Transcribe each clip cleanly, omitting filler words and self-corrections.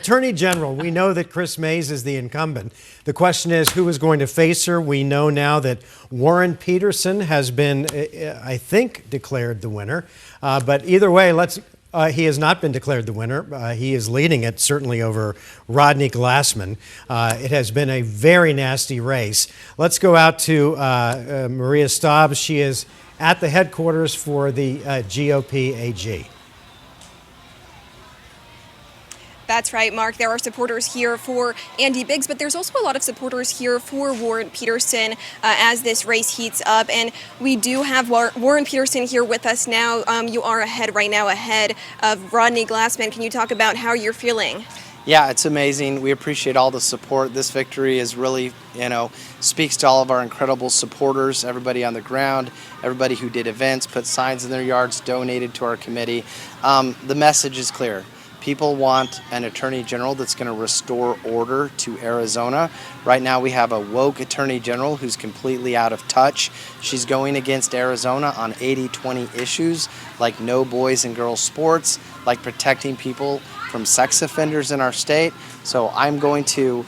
Attorney General, we know that Kris Mayes is the incumbent. The question is, who is going to face her? We know now that Warren Petersen has been, I think, declared the winner. But either way, he has not been declared the winner. He is leading it, certainly over Rodney Glassman. It has been a very nasty race. Let's go out to Maria Staubs. She is at the headquarters for the GOP AG. That's right, Mark. There are supporters here for Andy Biggs, but there's also a lot of supporters here for Warren Petersen as this race heats up. And we do have Warren Petersen here with us now. You are ahead right now, ahead of Rodney Glassman. Can you talk about how you're feeling? Yeah, it's amazing. We appreciate all the support. This victory is really, speaks to all of our incredible supporters, everybody on the ground, everybody who did events, put signs in their yards, donated to our committee. The message is clear. People want an attorney general that's going to restore order to Arizona. Right now we have a woke attorney general who's completely out of touch. She's going against Arizona on 80-20 issues like no boys and girls sports, like protecting people from sex offenders in our state. So I'm going to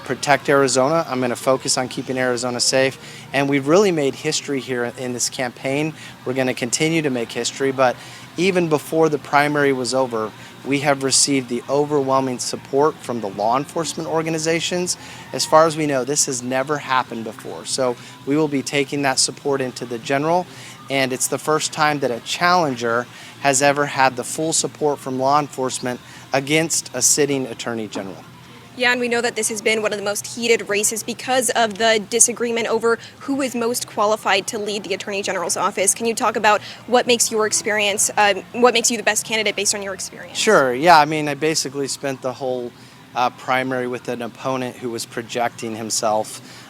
protect Arizona. I'm going to focus on keeping Arizona safe. And we've really made history here in this campaign. We're going to continue to make history, but even before the primary was over, we have received the overwhelming support from the law enforcement organizations. As far as we know, this has never happened before. So we will be taking that support into the general, and it's the first time that a challenger has ever had the full support from law enforcement against a sitting attorney general. Yeah, and we know that this has been one of the most heated races because of the disagreement over who is most qualified to lead the Attorney General's office. Can you talk about what makes your experience, what makes you the best candidate based on your experience? Sure, yeah, I basically spent the whole primary with an opponent who was projecting himself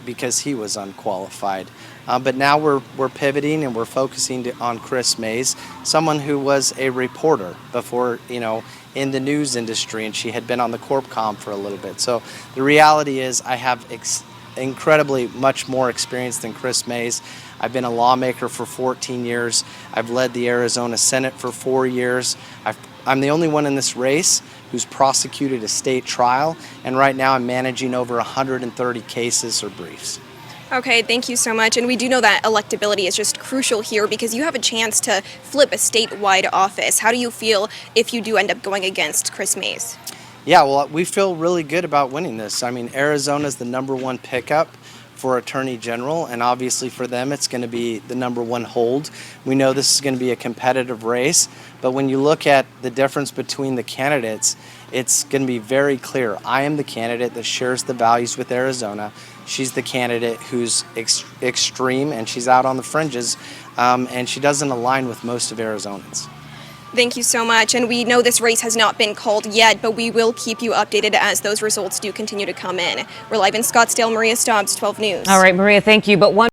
because he was unqualified. But now we're pivoting and we're focusing on Kris Mayes, someone who was a reporter before, in the news industry, and she had been on the CorpCom for a little bit. So the reality is I have incredibly much more experience than Kris Mayes. I've been a lawmaker for 14 years. I've led the Arizona Senate for 4 years. I'm the only one in this race who's prosecuted a state trial, and right now I'm managing over 130 cases or briefs. Okay, thank you so much. And we do know that electability is just crucial here because you have a chance to flip a statewide office. How do you feel if you do end up going against Kris Mayes? Yeah, well, we feel really good about winning this. Arizona's the #1 pickup for Attorney General, and obviously for them it's going to be the #1 hold. We know this is going to be a competitive race, but when you look at the difference between the candidates, it's going to be very clear. I am the candidate that shares the values with Arizona. She's the candidate who's extreme and she's out on the fringes, and she doesn't align with most of Arizonans. Thank you so much. And we know this race has not been called yet, but we will keep you updated as those results do continue to come in. We're live in Scottsdale. Maria Staubs, 12 News. All right, Maria, thank you. But one